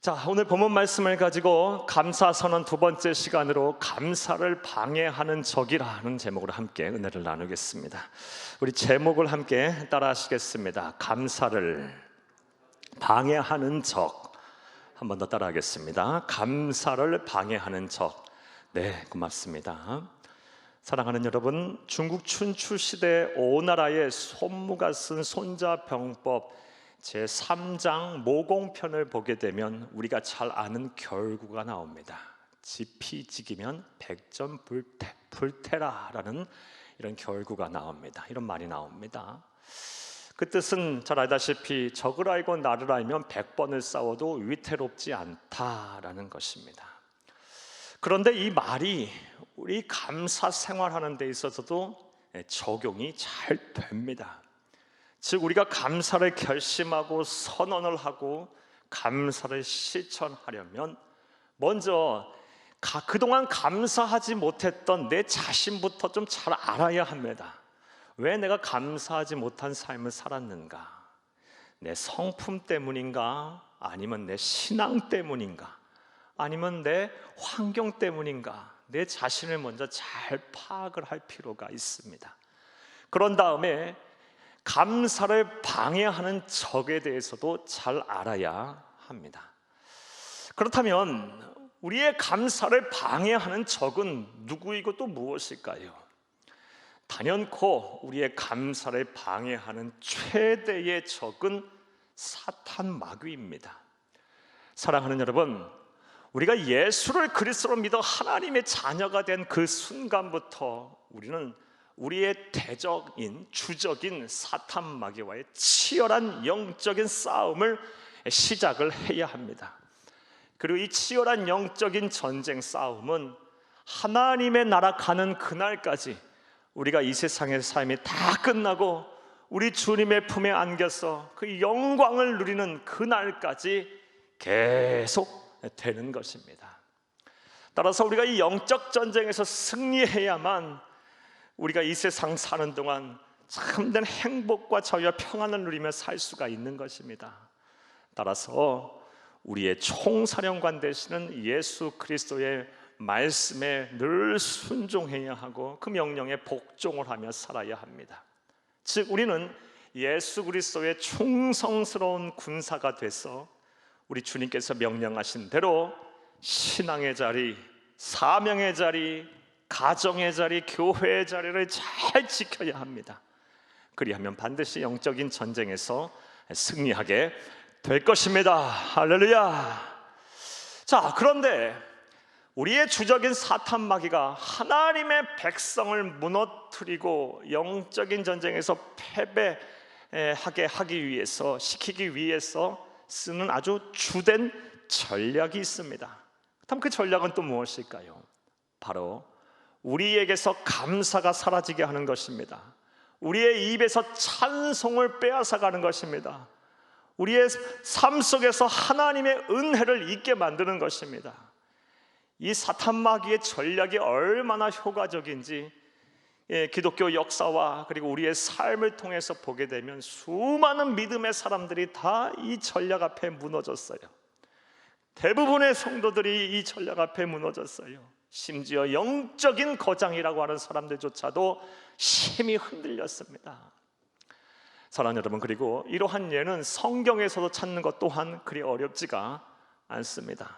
자, 오늘 본문 말씀을 가지고 감사선언 두 번째 시간으로 감사를 방해하는 적이라는 제목으로 함께 은혜를 나누겠습니다. 우리 제목을 함께 따라 하시겠습니다. 감사를 방해하는 적. 한 번 더 따라 하겠습니다. 감사를 방해하는 적. 네, 고맙습니다. 사랑하는 여러분, 중국 춘추 시대 오나라의 손무가 쓴 손자병법 제3장 모공편을 보게 되면 우리가 잘 아는 결구가 나옵니다. 지피지기면 백전불태라라는 이런 결구가 나옵니다. 이런 말이 나옵니다. 그 뜻은 잘 알다시피 적을 알고 나를 알면 100번을 싸워도 위태롭지 않다라는 것입니다. 그런데 이 말이 우리 감사 생활하는 데 있어서도 적용이 잘 됩니다. 즉 우리가 감사를 결심하고 선언을 하고 감사를 실천하려면 먼저 그동안 감사하지 못했던 내 자신부터 좀 잘 알아야 합니다. 왜 내가 감사하지 못한 삶을 살았는가? 내 성품 때문인가? 아니면 내 신앙 때문인가? 아니면 내 환경 때문인가? 내 자신을 먼저 잘 파악을 할 필요가 있습니다. 그런 다음에 감사를 방해하는 적에 대해서도 잘 알아야 합니다. 그렇다면 우리의 감사를 방해하는 적은 누구이고 또 무엇일까요? 단연코 우리의 감사를 방해하는 최대의 적은 사탄 마귀입니다. 사랑하는 여러분, 우리가 예수를 그리스도로 믿어 하나님의 자녀가 된 그 순간부터 우리는 우리의 대적인 주적인 사탄 마귀와의 치열한 영적인 싸움을 시작을 해야 합니다. 그리고 이 치열한 영적인 전쟁 싸움은 하나님의 나라 가는 그날까지, 우리가 이 세상의 삶이 다 끝나고 우리 주님의 품에 안겨서 그 영광을 누리는 그날까지 계속 되는 것입니다. 따라서 우리가 이 영적 전쟁에서 승리해야만 우리가 이 세상 사는 동안 참된 행복과 자유와 평안을 누리며 살 수가 있는 것입니다. 따라서 우리의 총사령관 되시는 예수 그리스도의 말씀에 늘 순종해야 하고 그 명령에 복종을 하며 살아야 합니다. 즉 우리는 예수 그리스도의 충성스러운 군사가 돼서 우리 주님께서 명령하신 대로 신앙의 자리, 사명의 자리, 가정의 자리, 교회의 자리를 잘 지켜야 합니다. 그리하면 반드시 영적인 전쟁에서 승리하게 될 것입니다. 할렐루야. 자, 그런데 우리의 주적인 사탄 마귀가 하나님의 백성을 무너뜨리고 영적인 전쟁에서 패배하게 시키기 위해서 쓰는 아주 주된 전략이 있습니다. 그럼 그 전략은 또 무엇일까요? 바로 우리에게서 감사가 사라지게 하는 것입니다. 우리의 입에서 찬송을 빼앗아가는 것입니다. 우리의 삶 속에서 하나님의 은혜를 잊게 만드는 것입니다. 이 사탄 마귀의 전략이 얼마나 효과적인지 기독교 역사와 그리고 우리의 삶을 통해서 보게 되면 수많은 믿음의 사람들이 다 이 전략 앞에 무너졌어요. 대부분의 성도들이 이 전략 앞에 무너졌어요. 심지어 영적인 거장이라고 하는 사람들조차도 심히 흔들렸습니다. 사랑하는 여러분, 그리고 이러한 예는 성경에서도 찾는 것 또한 그리 어렵지가 않습니다.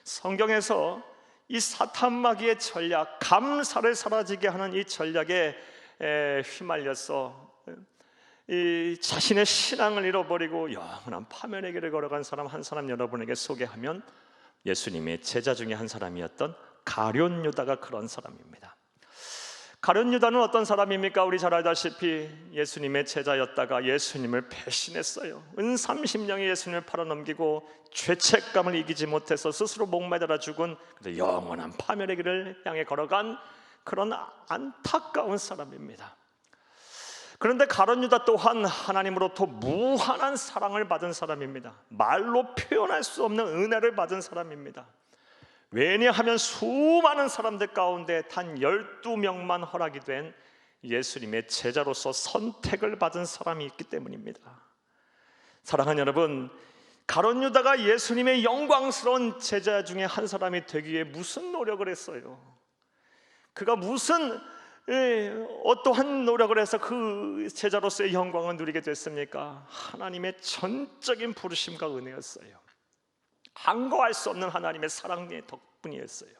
성경에서 이 사탄 마귀의 전략, 감사를 사라지게 하는 이 전략에 휘말려서 이 자신의 신앙을 잃어버리고 영원한 파멸의 길을 걸어간 사람 한 사람 여러분에게 소개하면 예수님의 제자 중에 한 사람이었던 가룟 유다가 그런 사람입니다. 가룟 유다는 어떤 사람입니까? 우리 잘 알다시피 예수님의 제자였다가 예수님을 배신했어요. 은 30년이 예수님을 팔아넘기고 죄책감을 이기지 못해서 스스로 목매달아 죽은 영원한 파멸의 길을 향해 걸어간 그런 안타까운 사람입니다. 그런데 가룟 유다 또한 하나님으로부터 무한한 사랑을 받은 사람입니다. 말로 표현할 수 없는 은혜를 받은 사람입니다. 왜냐하면 수많은 사람들 가운데 단 12명만 허락이 된 예수님의 제자로서 선택을 받은 사람이 있기 때문입니다. 사랑하는 여러분, 가룟 유다가 예수님의 영광스러운 제자 중에 한 사람이 되기 위해 무슨 노력을 했어요? 그가 무슨 어떠한 노력을 해서 그 제자로서의 영광을 누리게 됐습니까? 하나님의 전적인 부르심과 은혜였어요. 항거할 수 없는 하나님의 사랑의 덕분이었어요.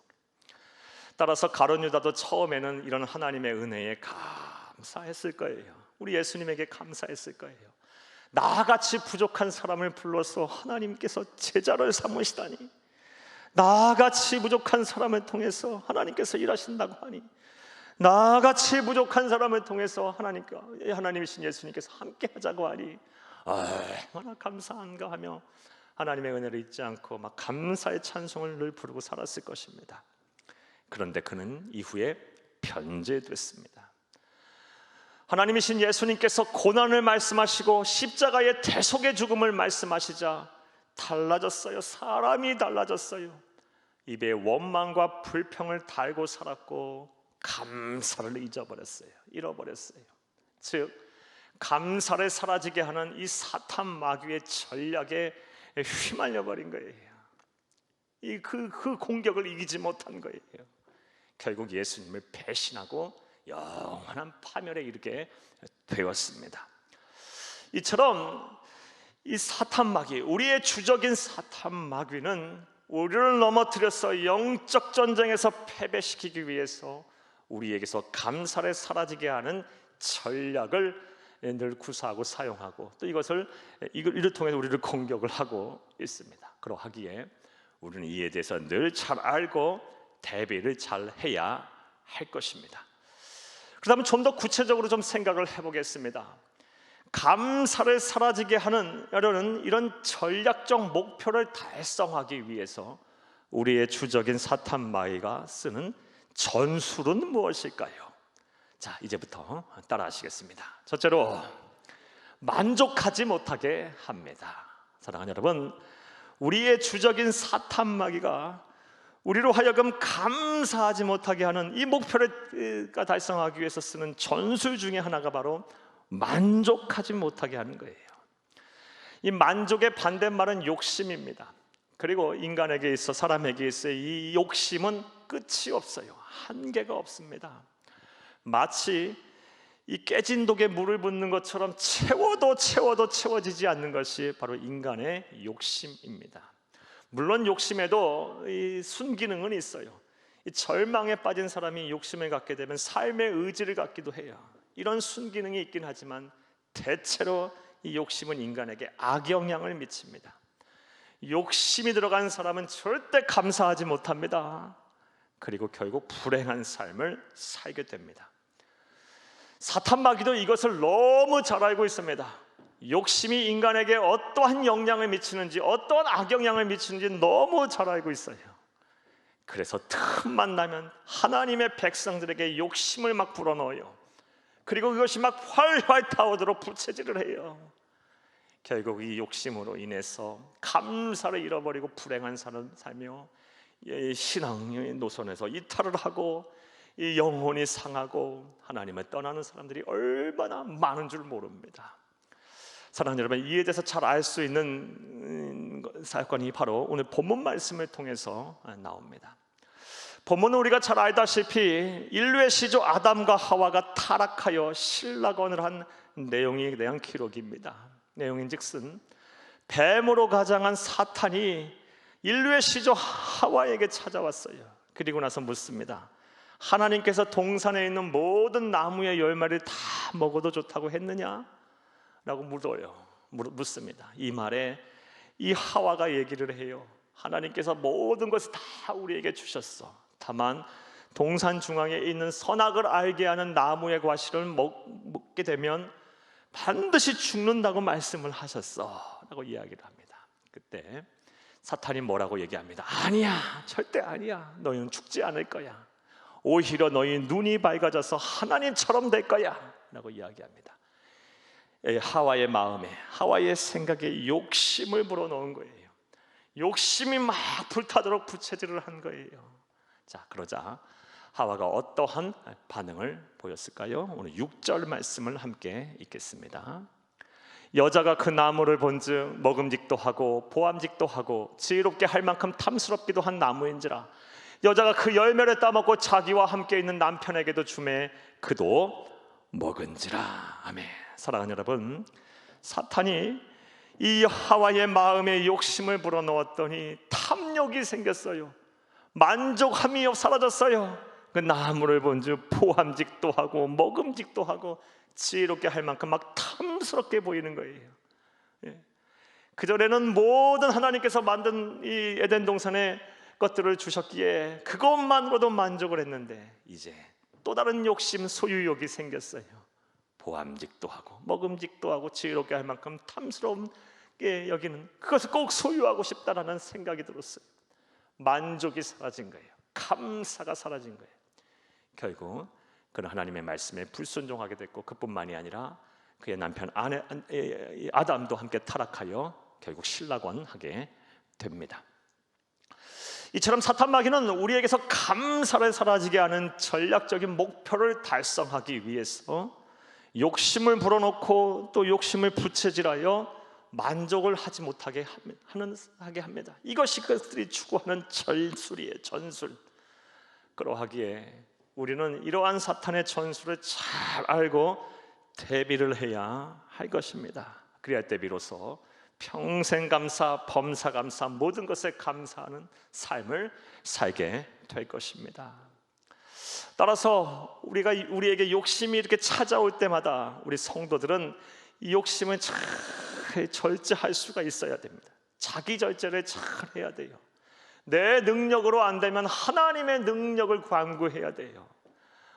따라서 가룟 유다도 처음에는 이런 하나님의 은혜에 감사했을 거예요. 우리 예수님에게 감사했을 거예요. 나같이 부족한 사람을 불러서 하나님께서 제자를 삼으시다니, 나같이 부족한 사람을 통해서 하나님께서 일하신다고 하니, 나같이 부족한 사람을 통해서 하나님이신 예수님께서 함께 하자고 하니 얼마나 감사한가 하며 하나님의 은혜를 잊지 않고 막 감사의 찬송을 늘 부르고 살았을 것입니다. 그런데 그는 이후에 변제됐습니다. 하나님이신 예수님께서 고난을 말씀하시고 십자가의 대속의 죽음을 말씀하시자 달라졌어요. 사람이 달라졌어요. 입에 원망과 불평을 달고 살았고 감사를 잃어버렸어요. 즉 감사를 사라지게 하는 이 사탄 마귀의 전략에 휘말려 버린 거예요. 그 공격을 이기지 못한 거예요. 결국 예수님을 배신하고 영원한 파멸에 이르게 되었습니다. 이처럼 이 사탄 마귀, 우리의 주적인 사탄 마귀는 우리를 넘어뜨려서 영적 전쟁에서 패배시키기 위해서 우리에게서 감사를 사라지게 하는 전략을 늘 구사하고 사용하고 또 이를 통해서 우리를 공격을 하고 있습니다. 그러하기에 우리는 이에 대해서 늘 잘 알고 대비를 잘 해야 할 것입니다. 그렇다면 좀 더 구체적으로 좀 생각을 해보겠습니다. 감사를 사라지게 하는 이런 전략적 목표를 달성하기 위해서 우리의 주적인 사탄 마귀가 쓰는 전술은 무엇일까요? 자, 이제부터 따라 하시겠습니다. 첫째로, 만족하지 못하게 합니다. 사랑하는 여러분, 우리의 주적인 사탄 마귀가 우리로 하여금 감사하지 못하게 하는 이 목표를 달성하기 위해서 쓰는 전술 중에 하나가 바로 만족하지 못하게 하는 거예요. 이 만족의 반대말은 욕심입니다. 그리고 인간에게 있어, 사람에게 있어 이 욕심은 끝이 없어요. 한계가 없습니다. 마치 이 깨진 독에 물을 붓는 것처럼 채워도 채워지지 않는 것이 바로 인간의 욕심입니다. 물론 욕심에도 이 순기능은 있어요. 이 절망에 빠진 사람이 욕심을 갖게 되면 삶의 의지를 갖기도 해요. 이런 순기능이 있긴 하지만 대체로 이 욕심은 인간에게 악영향을 미칩니다. 욕심이 들어간 사람은 절대 감사하지 못합니다. 그리고 결국 불행한 삶을 살게 됩니다. 사탄 마귀도 이것을 너무 잘 알고 있습니다. 욕심이 인간에게 어떠한 영향을 미치는지, 어떠한 악영향을 미치는지 너무 잘 알고 있어요. 그래서 틈만 나면 하나님의 백성들에게 욕심을 막 불어넣어요. 그리고 그것이 막 활활 타오도록 부채질을 해요. 결국 이 욕심으로 인해서 감사를 잃어버리고 불행한 삶을 살며 신앙의 노선에서 이탈을 하고 이 영혼이 상하고 하나님을 떠나는 사람들이 얼마나 많은 줄 모릅니다. 사랑하는 여러분, 이에 대해서 잘 알 수 있는 사건이 바로 오늘 본문 말씀을 통해서 나옵니다. 본문은 우리가 잘 알다시피 인류의 시조 아담과 하와가 타락하여 실락원을 한 내용에 대한 기록입니다. 내용인즉슨 뱀으로 가장한 사탄이 인류의 시조 하와에게 찾아왔어요. 그리고 나서 묻습니다. 하나님께서 동산에 있는 모든 나무의 열매를 다 먹어도 좋다고 했느냐? 라고 묻습니다. 이 말에 이 하와가 얘기를 해요. 하나님께서 모든 것을 다 우리에게 주셨어. 다만 동산 중앙에 있는 선악을 알게 하는 나무의 과실을 먹게 되면 반드시 죽는다고 말씀을 하셨어 라고 이야기를 합니다. 그때 사탄이 뭐라고 얘기합니다. 아니야, 절대 아니야. 너희는 죽지 않을 거야. 오히려 너희 눈이 밝아져서 하나님처럼 될 거야 라고 이야기합니다. 하와의 마음에, 하와의 생각에 욕심을 불어넣은 거예요. 욕심이 막 불타도록 부채질을 한 거예요. 자, 그러자 하와가 어떠한 반응을 보였을까요? 오늘 6절 말씀을 함께 읽겠습니다. 여자가 그 나무를 본즉 먹음직도 하고 보암직도 하고 지혜롭게 할 만큼 탐스럽기도 한 나무인지라 여자가 그 열매를 따먹고 자기와 함께 있는 남편에게도 주매 그도 먹은지라. 아멘. 사랑하는 여러분, 사탄이 이 하와의 마음에 욕심을 불어넣었더니 탐욕이 생겼어요. 만족함이 사라졌어요. 그 나무를 본즉 보암직도 하고 먹음직도 하고 지혜롭게 할 만큼 막 탐스럽게 보이는 거예요. 그전에는 모든 하나님께서 만든 이 에덴 동산의 것들을 주셨기에 그것만으로도 만족을 했는데 이제 또 다른 욕심, 소유욕이 생겼어요. 보암직도 하고 먹음직도 하고 지혜롭게 할 만큼 탐스럽게 여기는 그것을 꼭 소유하고 싶다라는 생각이 들었어요. 만족이 사라진 거예요. 감사가 사라진 거예요. 결국 그는 하나님의 말씀에 불순종하게 됐고 그뿐만이 아니라 그의 남편 아담도 함께 타락하여 결국 실락원하게 됩니다. 이처럼 사탄 마귀는 우리에게서 감사를 사라지게 하는 전략적인 목표를 달성하기 위해서 욕심을 불어넣고 또 욕심을 부채질하여 만족을 하지 못하게 합니다. 이것이 그들이 추구하는 전술이에요. 전술. 그러하기에 우리는 이러한 사탄의 전술을 잘 알고 대비를 해야 할 것입니다. 그래야 때 비로소 평생 감사, 범사 감사, 모든 것에 감사하는 삶을 살게 될 것입니다. 따라서 우리에게 욕심이 이렇게 찾아올 때마다 우리 성도들은 이 욕심을 잘 절제할 수가 있어야 됩니다. 자기 절제를 잘 해야 돼요. 내 능력으로 안 되면 하나님의 능력을 간구해야 돼요.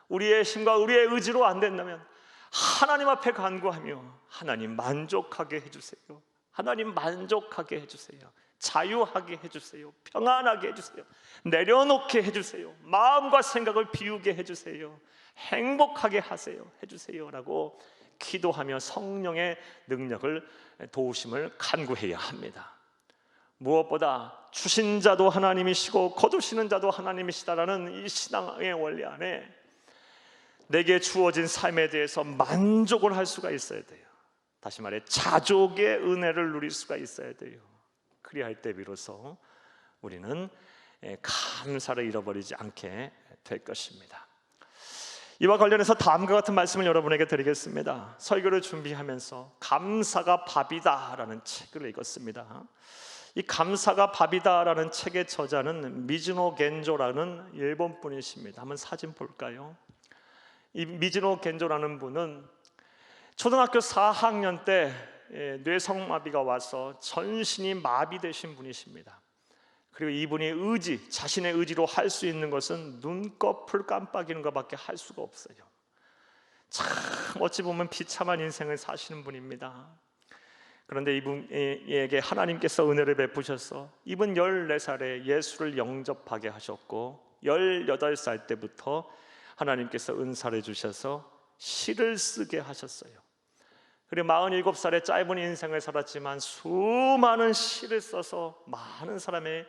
우리의 힘과 우리의 의지로 안 된다면 하나님 앞에 간구하며 하나님 만족하게 해주세요. 하나님 만족하게 해주세요. 자유하게 해주세요. 평안하게 해주세요. 내려놓게 해주세요. 마음과 생각을 비우게 해주세요. 행복하게 하세요. 해주세요 라고 기도하며 성령의 능력을 도우심을 간구해야 합니다. 무엇보다 주신 자도 하나님이시고 거두시는 자도 하나님이시다라는 이 신앙의 원리 안에 내게 주어진 삶에 대해서 만족을 할 수가 있어야 돼요. 다시 말해 자족의 은혜를 누릴 수가 있어야 돼요. 그리할 때 비로소 우리는 감사를 잃어버리지 않게 될 것입니다. 이와 관련해서 다음과 같은 말씀을 여러분에게 드리겠습니다. 설교를 준비하면서 감사가 밥이다 라는 책을 읽었습니다. 이 감사가 밥이다 라는 책의 저자는 미즈노 겐조라는 일본 분이십니다. 한번 사진 볼까요? 이 미즈노 겐조라는 분은 초등학교 4학년 때 뇌성마비가 와서 전신이 마비되신 분이십니다. 그리고 이분이 자신의 의지로 할 수 있는 것은 눈꺼풀 깜빡이는 것밖에 할 수가 없어요. 참 어찌 보면 비참한 인생을 사시는 분입니다. 그런데 이분에게 하나님께서 은혜를 베푸셔서 이분 14살에 예수를 영접하게 하셨고 18살 때부터 하나님께서 은사를 주셔서 시를 쓰게 하셨어요. 그리고 47살에 짧은 인생을 살았지만 수많은 시를 써서 많은 사람의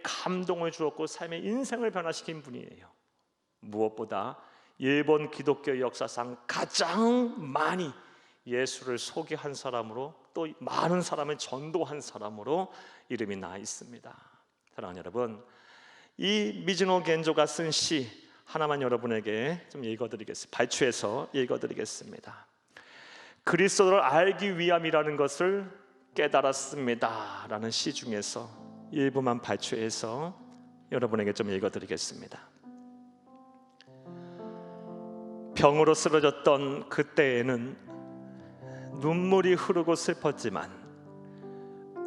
감동을 주었고 삶의 인생을 변화시킨 분이에요. 무엇보다 일본 기독교 역사상 가장 많이 예수를 소개한 사람으로 또 많은 사람을 전도한 사람으로 이름이 나 있습니다. 사랑하는 여러분, 이 미즈노 겐조가 쓴 시 하나만 여러분에게 좀 읽어드리겠습니다. 발췌해서 읽어드리겠습니다. 그리스도를 알기 위함이라는 것을 깨달았습니다 라는 시 중에서 일부만 발췌해서 여러분에게 좀 읽어드리겠습니다. 병으로 쓰러졌던 그때에는 눈물이 흐르고 슬펐지만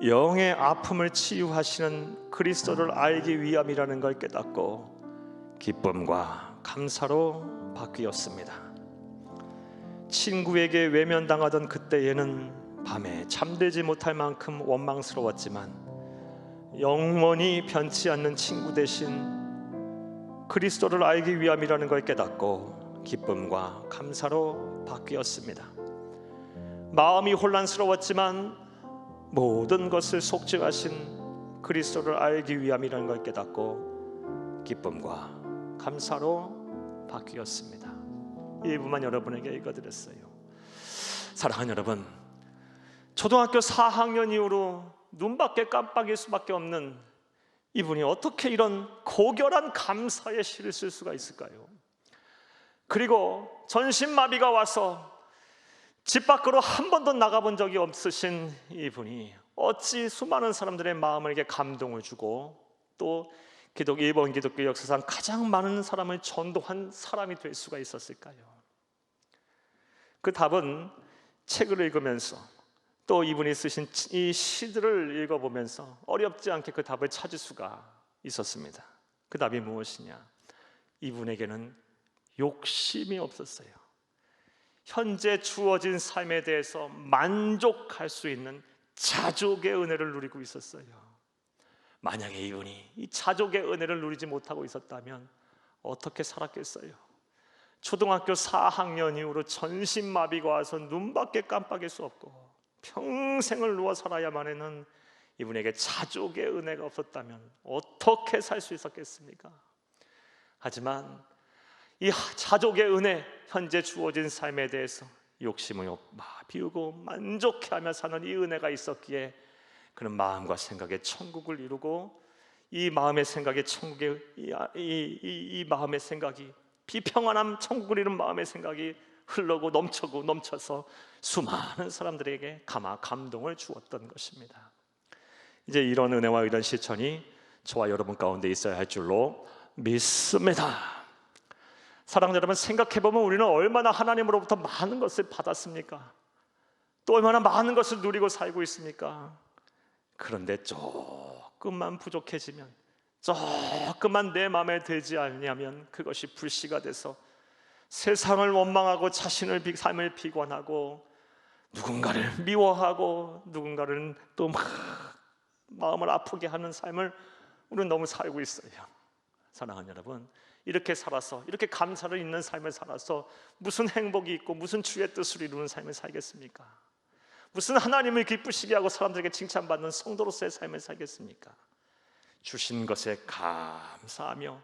영의 아픔을 치유하시는 그리스도를 알기 위함이라는 걸 깨닫고 기쁨과 감사로 바뀌었습니다. 친구에게 외면당하던 그때에는 밤에 잠들지 못할 만큼 원망스러웠지만 영원히 변치 않는 친구 대신 그리스도를 알기 위함이라는 걸 깨닫고 기쁨과 감사로 바뀌었습니다. 마음이 혼란스러웠지만 모든 것을 속죄하신 그리스도를 알기 위함이라는 걸 깨닫고 기쁨과 감사로 바뀌었습니다. 일부만 여러분에게 읽어드렸어요. 사랑하는 여러분, 초등학교 4학년 이후로 눈밖에 깜빡일 수밖에 없는 이분이 어떻게 이런 고결한 감사의 시를 쓸 수가 있을까요? 그리고 전신마비가 와서 집 밖으로 한 번도 나가본 적이 없으신 이분이 어찌 수많은 사람들의 마음에게 감동을 주고 또 일본 기독교 역사상 가장 많은 사람을 전도한 사람이 될 수가 있었을까요? 그 답은 책을 읽으면서 또 이분이 쓰신 이 시들을 읽어보면서 어렵지 않게 그 답을 찾을 수가 있었습니다. 그 답이 무엇이냐? 이분에게는 욕심이 없었어요. 현재 주어진 삶에 대해서 만족할 수 있는 자족의 은혜를 누리고 있었어요. 만약에 이분이 이 자족의 은혜를 누리지 못하고 있었다면 어떻게 살았겠어요? 초등학교 4학년 이후로 전신마비가 와서 눈밖에 깜빡일 수 없고 평생을 누워 살아야만 하는 이분에게 자족의 은혜가 없었다면 어떻게 살 수 있었겠습니까? 하지만 이 자족의 은혜, 현재 주어진 삶에 대해서 욕심을 비우고 만족해하며 사는 이 은혜가 있었기에 그는 마음과 생각에 천국을 이루고 이 마음의 생각에 천국의 이 마음의 생각이 비평안함 천국을 이룬 마음의 생각이 흘러고 넘쳐서 수많은 사람들에게 감동을 주었던 것입니다. 이제 이런 은혜와 이런 실천이 저와 여러분 가운데 있어야 할 줄로 믿습니다. 사랑하는 여러분, 생각해보면 우리는 얼마나 하나님으로부터 많은 것을 받았습니까? 또 얼마나 많은 것을 누리고 살고 있습니까? 그런데 조금만 부족해지면, 조금만 내 마음에 들지 않냐면 그것이 불씨가 돼서 세상을 원망하고 자신의 삶을 비관하고 누군가를 미워하고 누군가를 또 마음을 아프게 하는 삶을 우리는 너무 살고 있어요. 사랑하는 여러분, 이렇게 살아서, 이렇게 감사를 있는 삶을 살아서 무슨 행복이 있고 무슨 주의 뜻을 이루는 삶을 살겠습니까? 무슨 하나님을 기쁘시게 하고 사람들에게 칭찬받는 성도로서의 삶을 살겠습니까? 주신 것에 감사하며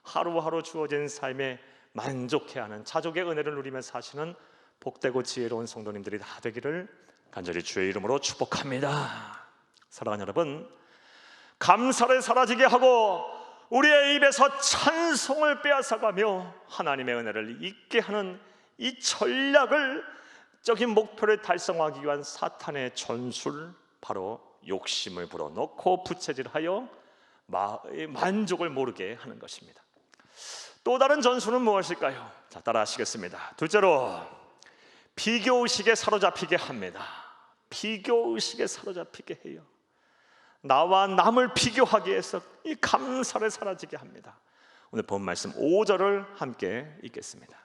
하루하루 주어진 삶에 만족해하는 자족의 은혜를 누리며 사시는 복되고 지혜로운 성도님들이 다 되기를 간절히 주의 이름으로 축복합니다. 사랑하는 여러분, 감사를 사라지게 하고 우리의 입에서 찬송을 빼앗아가며 하나님의 은혜를 잊게 하는 이 전략을 적인 목표를 달성하기 위한 사탄의 전술, 바로 욕심을 불어넣고 부채질하여 만족을 모르게 하는 것입니다. 또 다른 전술은 무엇일까요? 자, 따라 하시겠습니다. 둘째로, 비교의식에 사로잡히게 합니다. 비교의식에 사로잡히게 해요. 나와 남을 비교하기 위해서 이 감사를 사라지게 합니다. 오늘 본 말씀 5절을 함께 읽겠습니다.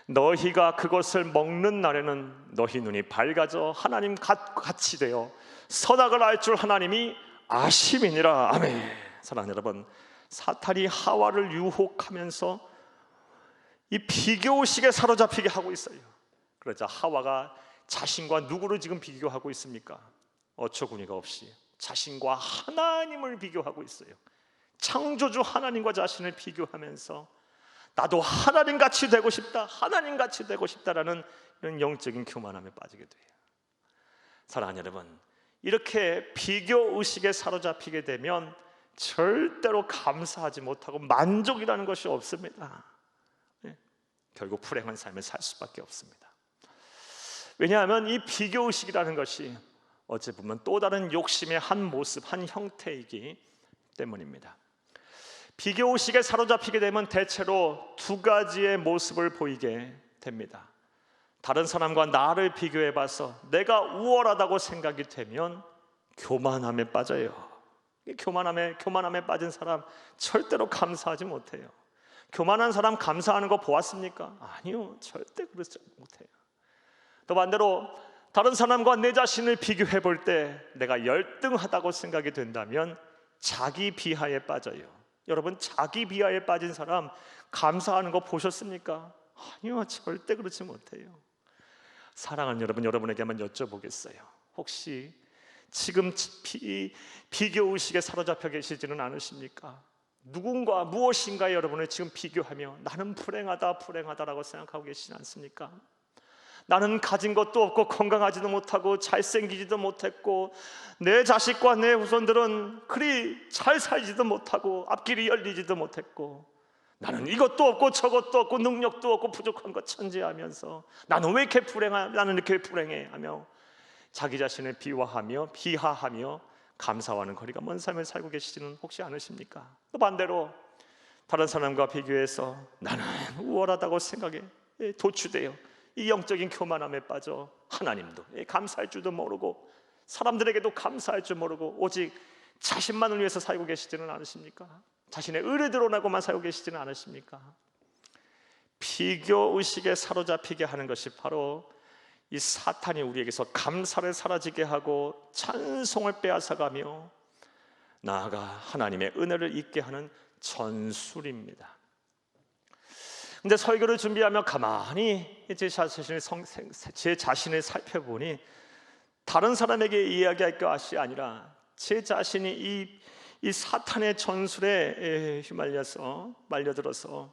너희가 그것을 먹는 날에는 너희 눈이 밝아져 하나님 같이 되어 선악을 알 줄 하나님이 아심이니라. 아멘. 사랑하는 여러분, 사탄이 하와를 유혹하면서 이 비교의식에 사로잡히게 하고 있어요. 그러자 하와가 자신과 누구를 지금 비교하고 있습니까? 어처구니가 없이 자신과 하나님을 비교하고 있어요. 창조주 하나님과 자신을 비교하면서 나도 하나님같이 되고 싶다, 하나님같이 되고 싶다라는 이런 영적인 교만함에 빠지게 돼요. 사랑하는 여러분, 이렇게 비교의식에 사로잡히게 되면 절대로 감사하지 못하고 만족이라는 것이 없습니다. 결국 불행한 삶을 살 수밖에 없습니다. 왜냐하면 이 비교의식이라는 것이 어찌 보면 또 다른 욕심의 한 모습, 한 형태이기 때문입니다. 비교의식에 사로잡히게 되면 대체로 두 가지의 모습을 보이게 됩니다. 다른 사람과 나를 비교해봐서 내가 우월하다고 생각이 되면 교만함에 빠져요. 교만함에 빠진 사람 절대로 감사하지 못해요. 교만한 사람 감사하는 거 보았습니까? 아니요, 절대 그렇지 못해요. 또 반대로 다른 사람과 내 자신을 비교해 볼 때 내가 열등하다고 생각이 된다면 자기 비하에 빠져요. 여러분, 자기 비하에 빠진 사람 감사하는 거 보셨습니까? 아니요, 절대 그렇지 못해요. 사랑하는 여러분, 여러분에게 한번 여쭤보겠어요. 혹시 지금 비교의식에 사로잡혀 계시지는 않으십니까? 누군가 무엇인가 여러분을 지금 비교하며 나는 불행하다라고 생각하고 계시지 않습니까? 나는 가진 것도 없고 건강하지도 못하고 잘생기지도 못했고 내 자식과 내 후손들은 그리 잘 살지도 못하고 앞길이 열리지도 못했고 나는 이것도 없고 저것도 없고 능력도 없고 부족한 것 천지하면서 나는 왜 이렇게 나는 이렇게 불행해 하며 자기 자신을 비하하며 감사와는 거리가 먼 삶을 살고 계시지는 혹시 않으십니까? 또 반대로 다른 사람과 비교해서 나는 우월하다고 생각에 도취되어 이 영적인 교만함에 빠져 하나님도 감사할 줄도 모르고 사람들에게도 감사할 줄 모르고 오직 자신만을 위해서 살고 계시지는 않으십니까? 자신의 의를 드러내고만 살고 계시지는 않으십니까? 비교의식에 사로잡히게 하는 것이 바로 이 사탄이 우리에게서 감사를 사라지게 하고 찬송을 빼앗아가며 나아가 하나님의 은혜를 잊게 하는 전술입니다. 근데 설교를 준비하며 가만히 제 자신을 살펴보니 다른 사람에게 이야기할 것이 아니라 제 자신이 이 사탄의 전술에 말려들어서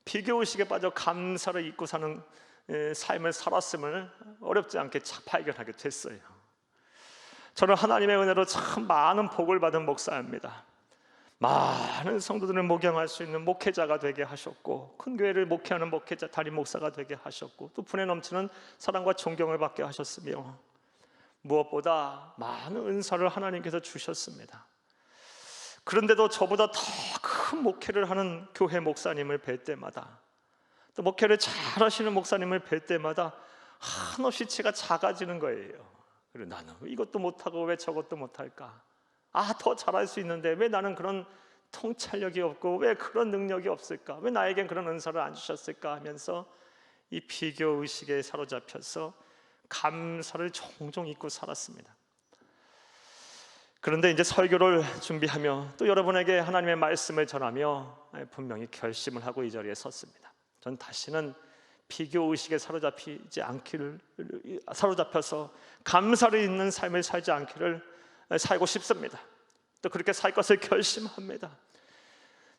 비교의식에 빠져 감사를 잊고 사는 삶을 살았음을 어렵지 않게 발견하게 됐어요. 저는 하나님의 은혜로 참 많은 복을 받은 목사입니다. 많은 성도들을 목양할 수 있는 목회자가 되게 하셨고 큰 교회를 목회하는 목회자 담임 목사가 되게 하셨고 또 분에 넘치는 사랑과 존경을 받게 하셨으며 무엇보다 많은 은사를 하나님께서 주셨습니다. 그런데도 저보다 더 큰 목회를 하는 교회 목사님을 뵐 때마다 또 목회를 잘 하시는 목사님을 뵐 때마다 한없이 제가 작아지는 거예요. 그리고 나는 이것도 못하고 왜 저것도 못할까? 더 잘할 수 있는데 왜 나는 그런 통찰력이 없고 왜 그런 능력이 없을까? 왜 나에겐 그런 은사를 안 주셨을까? 하면서 이 비교의식에 사로잡혀서 감사를 종종 잊고 살았습니다. 그런데 이제 설교를 준비하며 또 여러분에게 하나님의 말씀을 전하며 분명히 결심을 하고 이 자리에 섰습니다. 전 다시는 비교의식에 사로잡혀서 감사를 잊는 삶을 살지 않기를 살고 싶습니다. 또 그렇게 살 것을 결심합니다.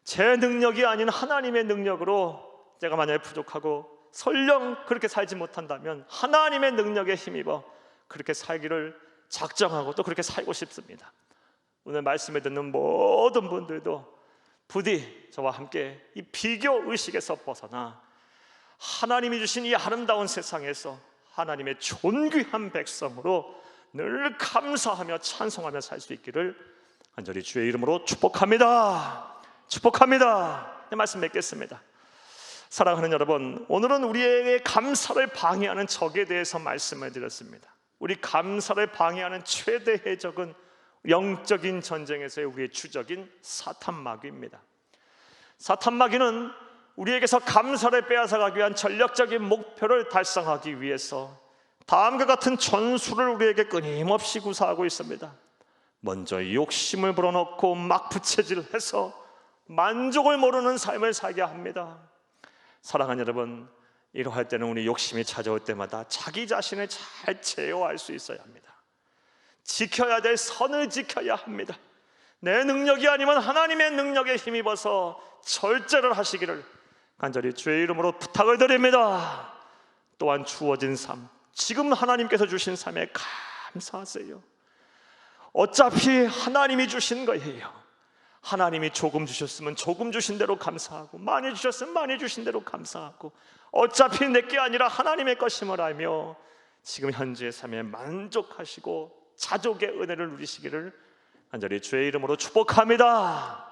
제 능력이 아닌 하나님의 능력으로 제가 만약에 부족하고 설령 그렇게 살지 못한다면 하나님의 능력에 힘입어 그렇게 살기를 작정하고 또 그렇게 살고 싶습니다. 오늘 말씀을 듣는 모든 분들도 부디 저와 함께 이 비교의식에서 벗어나 하나님이 주신 이 아름다운 세상에서 하나님의 존귀한 백성으로 늘 감사하며 찬송하며 살 수 있기를 간절히 주의 이름으로 축복합니다. 축복합니다. 말씀 맺겠습니다. 사랑하는 여러분, 오늘은 우리에게 감사를 방해하는 적에 대해서 말씀을 드렸습니다. 우리 감사를 방해하는 최대의 적은 영적인 전쟁에서의 우리의 주적인 사탄 마귀입니다. 사탄 마귀는 우리에게서 감사를 빼앗아가기 위한 전략적인 목표를 달성하기 위해서 다음과 같은 전술을 우리에게 끊임없이 구사하고 있습니다. 먼저 욕심을 불어넣고 막 부채질해서 만족을 모르는 삶을 살게 합니다. 사랑하는 여러분, 이러할 때는 우리 욕심이 찾아올 때마다 자기 자신을 잘 제어할 수 있어야 합니다. 지켜야 될 선을 지켜야 합니다. 내 능력이 아니면 하나님의 능력에 힘입어서 절제를 하시기를 간절히 주의 이름으로 부탁을 드립니다. 또한 주어진 삶, 지금 하나님께서 주신 삶에 감사하세요. 어차피 하나님이 주신 거예요. 하나님이 조금 주셨으면 조금 주신 대로 감사하고 많이 주셨으면 많이 주신 대로 감사하고 어차피 내게 아니라 하나님의 것임을 알며 지금 현재의 삶에 만족하시고 자족의 은혜를 누리시기를 간절히 주의 이름으로 축복합니다.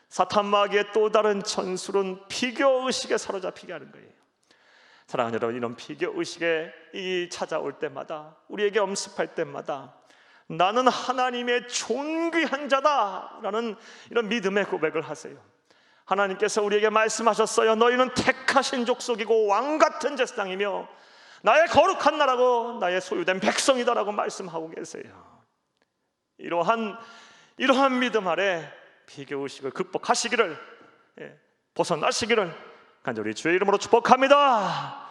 사탄 마귀의 또 다른 전술은 비교의식에 사로잡히게 하는 거예요. 사랑하는 여러분, 이런 비교의식에 찾아올 때마다 우리에게 엄습할 때마다 나는 하나님의 존귀한 자다라는 이런 믿음의 고백을 하세요. 하나님께서 우리에게 말씀하셨어요. 너희는 택하신 족속이고 왕같은 제사장이며 나의 거룩한 나라고 나의 소유된 백성이다라고 말씀하고 계세요. 이러한 믿음 아래 비교의식을 극복하시기를 벗어나시기를 간절히 주의 이름으로 축복합니다.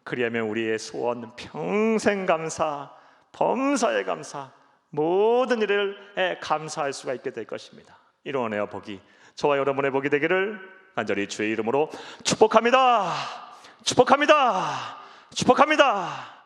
그리하면 우리의 소원 평생 감사, 범사에 감사, 모든 일을 감사할 수가 있게 될 것입니다. 이런 은혜와 복이 저와 여러분의 복이 되기를 간절히 주의 이름으로 축복합니다. 축복합니다. 축복합니다.